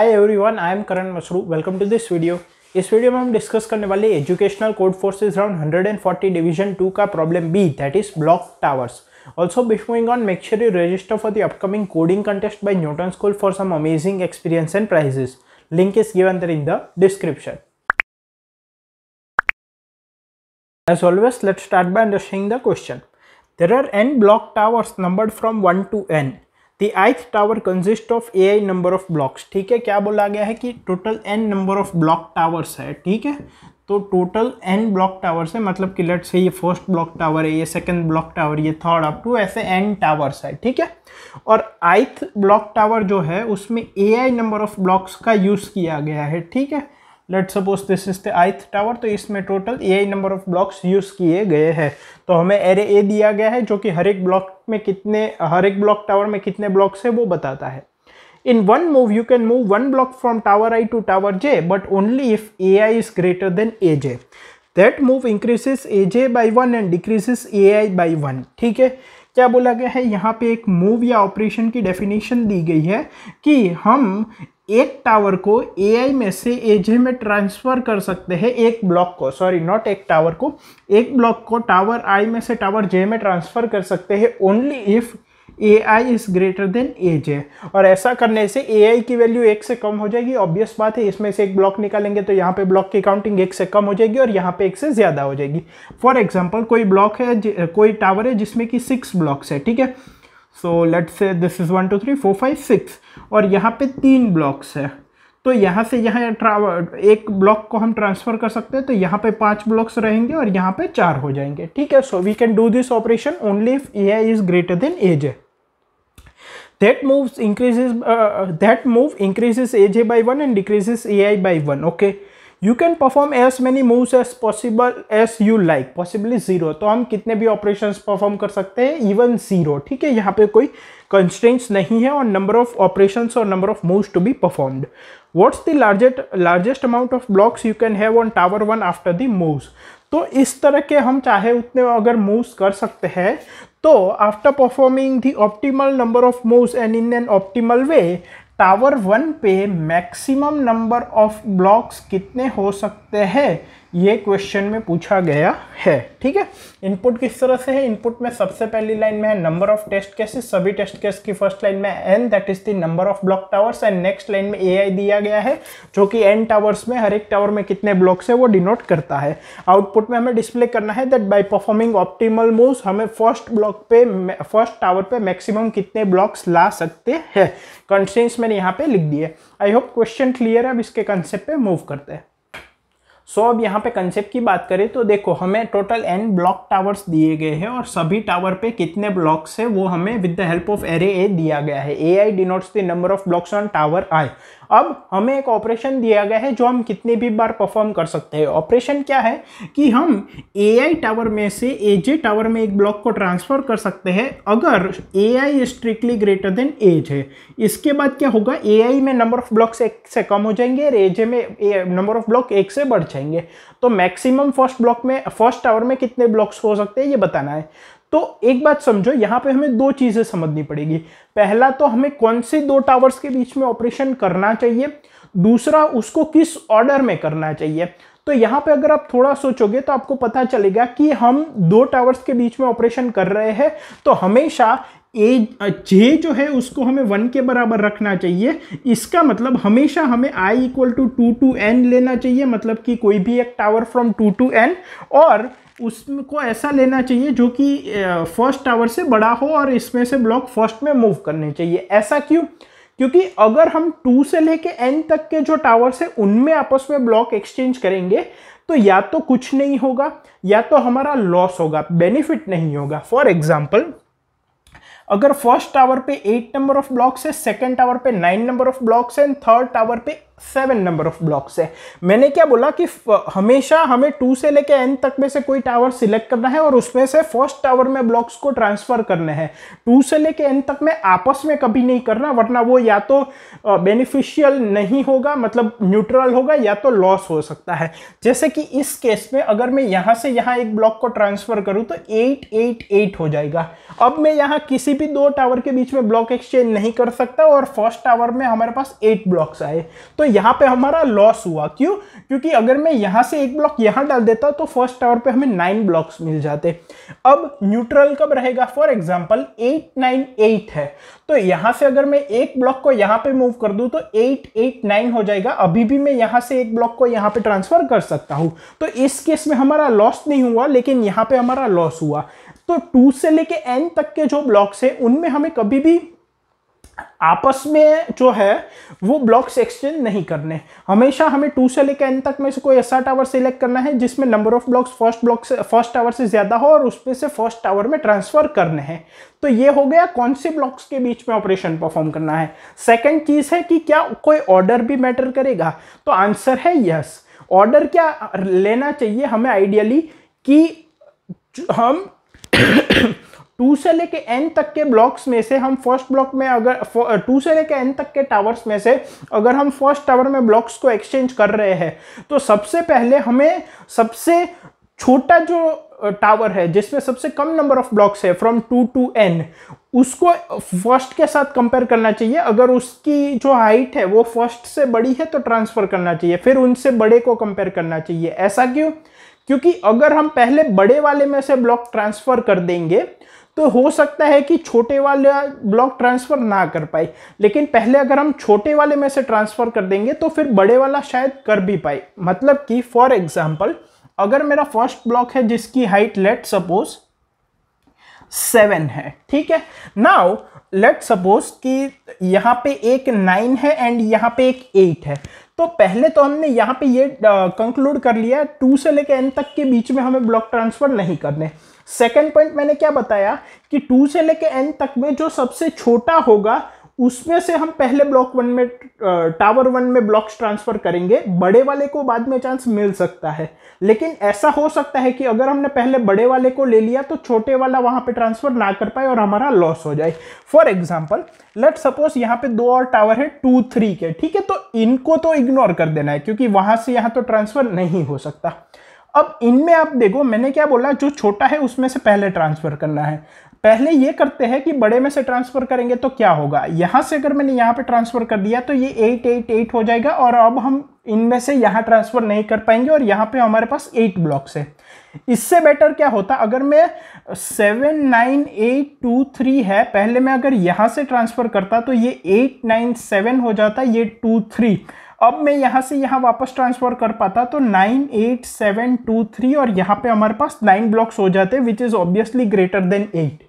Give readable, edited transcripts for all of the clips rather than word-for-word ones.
Hi everyone, I am Karan Masru. Welcome to this video. इस video में हम डिस्कस करने वाले educational Codeforces round 140 division 2 का problem B, that is block towers. Also, before moving on, make sure you register for the upcoming coding contest by Newton School for some amazing experience and prizes. Link is given there in the description. As always, let's start by understanding the question. There are n block towers numbered from 1 to n. The ith tower consists of ai number of blocks. ठीक है, क्या बोला गया है कि total n number of block towers है। ठीक है, तो टोटल n ब्लॉक टावर्स है, मतलब कि लेट्स से ये फर्स्ट ब्लॉक टावर है, ये सेकंड ब्लॉक टावर, ये थर्ड, अप टू ऐसे n टावर्स है। ठीक है, और ith ब्लॉक टावर जो है उसमें ai नंबर ऑफ ब्लॉक्स का यूज किया गया है। ठीक है, let's suppose this is the ith tower, तो इसमें total ai number of blocks use किए गए हैं। तो हमें एरे ए दिया गया है जो कि हर एक ब्लॉक टावर में कितने ब्लॉक्स है वो बताता है। In one move, you can move one block from tower I to tower J, but only if AI is greater than AJ. That move increases AJ by 1 and decreases AI by 1. ठीक है, क्या बोला गया है यहाँ पे एक move या ऑपरेशन की डेफिनेशन दी गई है कि हम एक टावर को AI में से AJ में ट्रांसफर कर सकते हैं, एक ब्लॉक को, सॉरी नॉट एक टावर को, एक ब्लॉक को टावर I में से टावर J में ट्रांसफर कर सकते हैं only if AI is greater than AJ। और ऐसा करने से AI की वैल्यू 1 से कम हो जाएगी। ऑब्वियस बात है, इसमें से एक ब्लॉक निकालेंगे तो यहाँ पे ब्लॉक की काउंटिंग 1 से कम हो जाएगी और यहाँ पे 1 से ज़्यादा हो जाएगी। फॉर एग्जांपल, कोई ब्लॉक है, कोई टावर है जिसमें कि 6 ब्लॉक्स है। ठीक है, so let's say this is 1 2 3 4 5 6 और यहाँ पे 3 ब्लॉक्स है। तो यहाँ से यहाँ एक ब्लॉक को हम ट्रांसफर कर सकते हैं, तो यहाँ पे 5 ब्लॉक्स रहेंगे और यहाँ पे 4 हो जाएंगे। ठीक है, so we can do this operation only if AI is greater than AJ। That move increases AJ by 1 and decreases AI by 1. Okay, you can perform as many moves as possible as you like, possibly 0. तो हम कितने भी operations perform कर सकते हैं, even 0. ठीक है, यहाँ पे कोई constraints नहीं है और number of operations और number of moves to be performed. What's the largest amount of blocks you can have on tower 1 after the moves? तो इस तरह के हम चाहे उतने अगर मूव्स कर सकते हैं, तो after performing the optimal number of moves and in an optimal way, tower 1 पे मैक्सिमम नंबर ऑफ ब्लॉक्स कितने हो सकते हैं, ये क्वेश्चन में पूछा गया है। ठीक है, इनपुट किस तरह से है, इनपुट में सबसे पहली लाइन में है नंबर ऑफ टेस्ट केसेस, सभी टेस्ट केस की फर्स्ट लाइन में n, that is the number of block towers, and next line में AI दिया गया है जो कि n टावर्स में हर एक टावर में कितने ब्लॉक्स है वो डिनोट करता है। आउटपुट में हमें डिस्प्ले करना है that by performing optimal moves हमें फर्स्ट टावर पे मैक्सिमम कितने ब्लॉक्स ला सकते हैं। कंस्ट्रेंट्स मैंने यहाँ पे लिख दिए। आई होप क्वेश्चन क्लियर है। अब इसके कंसेप्ट पे मूव करते हैं। अब यहाँ पे कंसेप्ट की बात करें तो देखो, हमें टोटल n ब्लॉक टावर्स दिए गए हैं और सभी टावर पे कितने ब्लॉक्स है वो हमें with the help of array A दिया गया है। AI denotes the number of blocks on tower I। अब हमें एक ऑपरेशन दिया गया है जो हम कितने भी बार परफॉर्म कर सकते हैं। ऑपरेशन क्या है कि हम AI टावर में से AJ टावर में एक ब्लॉक को ट्रांसफर कर सकते हैं अगर AI is strictly greater than AJ। इसके बाद क्या होगा, AI में नंबर ऑफ ब्लॉक्स 1 से कम हो जाएंगे और AJ में नंबर ऑफ ब्लॉक 1 से बढ़ जाएंगे। तो मैक्सिमम फर्स्ट टावर में कितने ब्लॉक्स हो सकते हैं ये बताना है। तो एक बात समझो, यहाँ पे हमें 2 चीजें समझनी पड़ेगी। पहला तो हमें कौन से 2 टावर्स के बीच में ऑपरेशन करना चाहिए, दूसरा उसको किस ऑर्डर में करना चाहिए। तो यहाँ पे अगर आप थोड़ा सोचोगे तो आपको पता चलेगा कि हम 2 टावर्स के बीच में ऑपरेशन कर रहे हैं, तो हमेशा J जो है उसको हमें 1 के बराबर रखना चाहिए। इसका मतलब हमेशा हमें I = 2 to n लेना चाहिए, मतलब कि कोई भी एक टावर फ्रॉम 2 to n, और उसको ऐसा लेना चाहिए जो कि फर्स्ट टावर से बड़ा हो और इसमें से ब्लॉक फर्स्ट में मूव करने चाहिए। ऐसा क्यों? क्योंकि अगर हम 2 से लेके n तक के जो टावर्स है उनमें आपस में ब्लॉक एक्सचेंज करेंगे तो या तो कुछ नहीं होगा या तो हमारा लॉस होगा, बेनिफिट नहीं होगा। फॉर एग्जाम्पल, अगर फर्स्ट टावर पे 8 नंबर ऑफ ब्लॉक्स है, सेकंड टावर पे 9 नंबर ऑफ ब्लॉक्स है, थर्ड टावर पे 7 नंबर ऑफ ब्लॉक्स है। मैंने क्या बोला कि हमेशा हमें 2 से लेके n तक में से कोई टावर सिलेक्ट करना है और उसमें से फर्स्ट टावर में ब्लॉक्स को ट्रांसफर करने हैं। 2 से लेके n तक में आपस में कभी नहीं करना, वरना वो या तो बेनिफिशियल नहीं होगा, मतलब न्यूट्रल होगा, या तो लॉस हो सकता है। जैसे कि इस केस में अगर मैं यहाँ से यहाँ एक ब्लॉक को ट्रांसफर करूँ तो 8 8 8 हो जाएगा। अब मैं यहाँ किसी भी 2 टावर के बीच में ब्लॉक एक्सचेंज नहीं कर सकता और फर्स्ट टावर में हमारे पास 8 ब्लॉक्स आए, तो यहाँ पे हमारा लॉस हुआ। क्यों? क्योंकि अगर मैं यहाँ से एक ब्लॉक यहाँ डाल देता तो फर्स्ट टावर पे हमें 9 ब्लॉक्स मिल जाते। अब न्यूट्रल कब रहेगा? फॉर एग्जाम्पल 8 9 8 है, तो यहाँ से अगर मैं एक ब्लॉक को यहाँ पे मूव कर दूं तो 8 8 9 हो जाएगा। अभी भी मैं यहाँ से एक ब्लॉक को यहाँ पे ट्रांसफर कर सकता हूँ, तो इस केस में हमारा लॉस नहीं हुआ, लेकिन यहाँ पे हमारा लॉस हुआ। तो 2 से लेके n तक के जो ब्लॉक्स है उनमें हमें कभी भी आपस में जो है वो ब्लॉक्स एक्सचेंज नहीं करने। हमेशा हमें 2 से लेकर n तक में से कोई ऐसा टावर सिलेक्ट करना है जिसमें number of blocks first tower से ज्यादा हो और उसमें से फर्स्ट टावर में ट्रांसफर करने हैं। तो ये हो गया कौन से ब्लॉक्स के बीच में ऑपरेशन परफॉर्म करना है। सेकंड चीज है कि क्या कोई ऑर्डर भी मैटर करेगा, तो आंसर है यस। ऑर्डर क्या लेना चाहिए हमें आइडियली कि हम 2 से लेके n तक के ब्लॉक्स में से हम फर्स्ट ब्लॉक में अगर 2 से लेके n तक के टावर्स में से अगर हम फर्स्ट टावर में ब्लॉक्स को एक्सचेंज कर रहे हैं तो सबसे पहले हमें सबसे छोटा जो टावर है जिसमें सबसे कम नंबर ऑफ ब्लॉक्स है फ्रॉम 2 to n उसको फर्स्ट के साथ कंपेयर करना चाहिए। अगर उसकी जो हाइट है वो फर्स्ट से बड़ी है तो ट्रांसफर करना चाहिए, फिर उनसे बड़े को कंपेयर करना चाहिए। ऐसा क्यों? क्योंकि अगर हम पहले बड़े वाले में से ब्लॉक ट्रांसफर कर देंगे तो हो सकता है कि छोटे वाला ब्लॉक ट्रांसफर ना कर पाए, लेकिन पहले अगर हम छोटे वाले में से ट्रांसफर कर देंगे तो फिर बड़े वाला शायद कर भी पाए। मतलब कि फॉर एग्जांपल अगर मेरा फर्स्ट ब्लॉक है जिसकी हाइट लेट सपोज 7 है, ठीक है। नाउ लेट सपोज कि यहाँ पे एक 9 है एंड यहाँ पे एक 8 है, तो पहले तो हमने यहाँ पे ये कंक्लूड कर लिया 2 से लेकर n तक के बीच में हमें ब्लॉक ट्रांसफर नहीं करने। सेकंड पॉइंट मैंने क्या बताया कि 2 से लेकर n तक में जो सबसे छोटा होगा उसमें से हम पहले ब्लॉक 1 में टावर 1 में ब्लॉक्स ट्रांसफर करेंगे, बड़े वाले को बाद में चांस मिल सकता है। लेकिन ऐसा हो सकता है कि अगर हमने पहले बड़े वाले को ले लिया तो छोटे वाला वहां पे ट्रांसफर ना कर पाए और हमारा लॉस हो जाए। फॉर एग्जांपल लेट सपोज यहाँ पे 2 और टावर है 2 3 के, ठीक है, तो इनको तो इग्नोर कर देना है क्योंकि वहां से यहाँ तो ट्रांसफर नहीं हो सकता। अब इनमें आप देखो मैंने क्या बोला, जो छोटा है उसमें से पहले ट्रांसफर करना है। पहले ये करते हैं कि बड़े में से ट्रांसफर करेंगे तो क्या होगा, यहां से अगर मैंने यहाँ पे ट्रांसफर कर दिया तो ये 8 8 8 हो जाएगा और अब हम इनमें से यहाँ ट्रांसफर नहीं कर पाएंगे और यहाँ पे हमारे पास 8 ब्लॉक्स है। इससे बेटर क्या होता अगर मैं 7 9 8 2 3 है, पहले मैं अगर यहाँ से ट्रांसफर करता तो ये 8 9 7 हो जाता, ये 2 3। अब मैं यहाँ से यहाँ वापस ट्रांसफर कर पाता तो 9 8 7 2 3 और यहाँ पे हमारे पास 9 ब्लॉक्स हो जाते which is obviously greater than 8।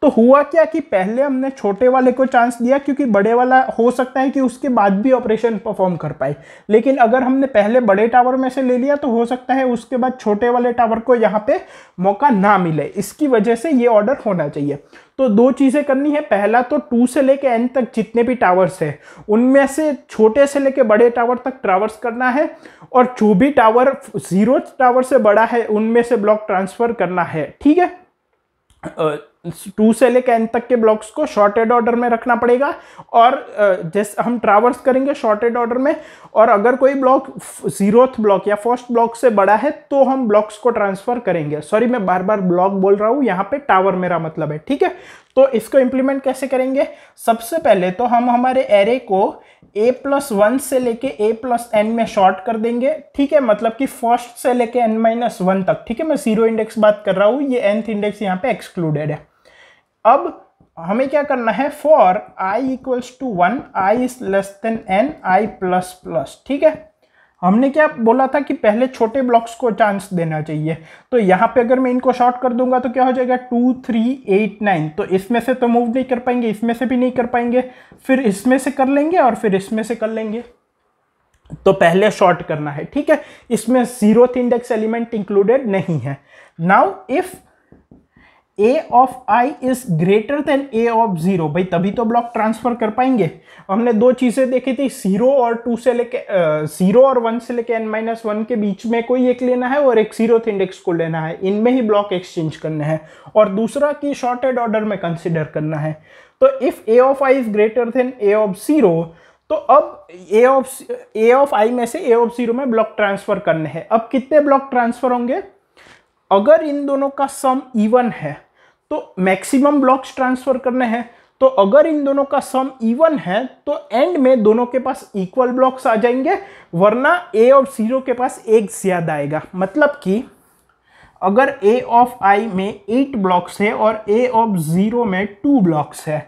तो हुआ क्या कि पहले हमने छोटे वाले को चांस दिया क्योंकि बड़े वाला हो सकता है कि उसके बाद भी ऑपरेशन परफॉर्म कर पाए, लेकिन अगर हमने पहले बड़े टावर में से ले लिया तो हो सकता है उसके बाद छोटे वाले टावर को यहाँ पे मौका ना मिले। इसकी वजह से ये ऑर्डर होना चाहिए। तो 2 चीजें करनी है, पहला तो 2 से लेके n तक जितने भी टावर्स है उनमें से छोटे से लेके बड़े टावर तक ट्रावर्स करना है और जो भी टावर 0 टावर से बड़ा है उनमें से ब्लॉक ट्रांसफर करना है, ठीक है। 2 से लेकर n तक के ब्लॉक्स को शॉर्टेड ऑर्डर में रखना पड़ेगा और जैसे हम ट्रावर्स करेंगे शॉर्टेड ऑर्डर में, और अगर कोई ब्लॉक 0th ब्लॉक या फर्स्ट ब्लॉक से बड़ा है तो हम ब्लॉक्स को ट्रांसफर करेंगे। सॉरी मैं बार बार ब्लॉक बोल रहा हूं, यहाँ पे टावर मेरा मतलब है, ठीक है। तो इसको इंप्लीमेंट कैसे करेंगे, सबसे पहले तो हम हमारे एरे को a+1 से लेके a+n में शॉर्ट कर देंगे, ठीक है, मतलब कि फर्स्ट से लेके n-1 तक, ठीक है। मैं 0 इंडेक्स बात कर रहा हूं, ये nth इंडेक्स यहाँ पे एक्सक्लूडेड है। अब हमें क्या करना है, for i = 1 i n i++, ठीक है। हमने क्या बोला था कि पहले छोटे ब्लॉक्स को चांस देना चाहिए, तो यहाँ पे अगर मैं इनको शॉर्ट कर दूंगा तो क्या हो जाएगा 2 3 8 9, तो इसमें से तो मूव नहीं कर पाएंगे, इसमें से भी नहीं कर पाएंगे, फिर इसमें से कर लेंगे और फिर इसमें से कर लेंगे। तो पहले शॉर्ट करना है, ठीक है। इसमें 0th इंडेक्स एलिमेंट इंक्लूडेड नहीं है। Now if a of i is greater than a of 0, भाई तभी तो ब्लॉक ट्रांसफर कर पाएंगे। हमने 2 चीजें देखी थी, 0 और 2 से लेके 0 और 1 से लेके n-1 के बीच में कोई एक लेना है और एक 0th इंडेक्स को लेना है, इनमें ही ब्लॉक एक्सचेंज करने हैं, और दूसरा की शॉर्टेड ऑर्डर में कंसिडर करना है। तो if a of i is greater than a of 0, तो अब a of i में से a of 0 में ब्लॉक ट्रांसफर करने हैं। अब कितने ब्लॉक ट्रांसफर होंगे, अगर इन दोनों का सम इवन है तो तो मैक्सिमम ब्लॉक्स ट्रांसफर करने हैं। तो अगर इन दोनों का सम इवन है तो एंड में दोनों के पास इक्वल ब्लॉक्स आ जाएंगे, वरना a ऑफ 0 के पास एक ज्यादा आएगा। मतलब कि अगर a ऑफ i में 8 ब्लॉक्स है और a ऑफ 0 में 2 ब्लॉक्स है,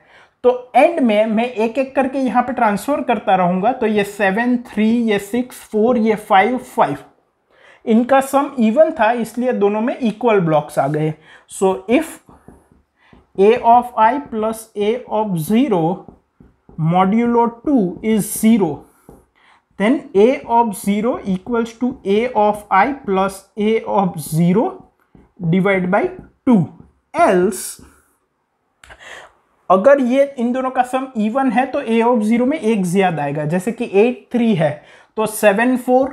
तो एंड में मैं एक एक करके यहां पे ट्रांसफर करता रहूंगा। तो ये 7 3, ये 6 4, ये 5 5, इनका सम इवन था इसलिए दोनों में इक्वल ब्लॉक्स आ गए। So if a of i plus a of 0 modulo 2 is 0, then a of 0 equals to a of i plus a of 0 divided by 2। else अगर ये इन दोनों का सम इवन है तो a of 0 में एक ज्यादा आएगा। जैसे कि 8 3 है तो 7 4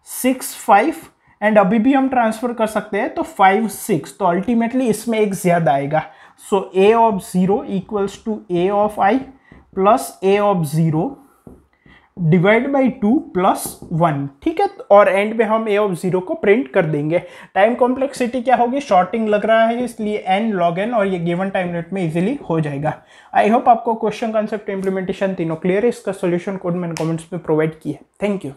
6 5, एंड अभी भी हम ट्रांसफर कर सकते हैं तो 5 6, तो अल्टीमेटली इसमें एक ज्यादा आएगा। So a of 0 equals to a of i plus a of 0 divide by 2 plus 1। ठीक है, और एंड में हम a of 0 को प्रिंट कर देंगे। टाइम कॉम्प्लेक्सिटी क्या होगी, शॉर्टिंग लग रहा है इसलिए n log n, और ये गिवन टाइम यूनिट में इजीली हो जाएगा। आई होप आपको क्वेश्चन, कॉन्सेप्ट, इंप्लीमेंटेशन तीनों क्लियर है। इसका सोल्यूशन कोड मैंने कमेंट्स में प्रोवाइड किया है। Thank you.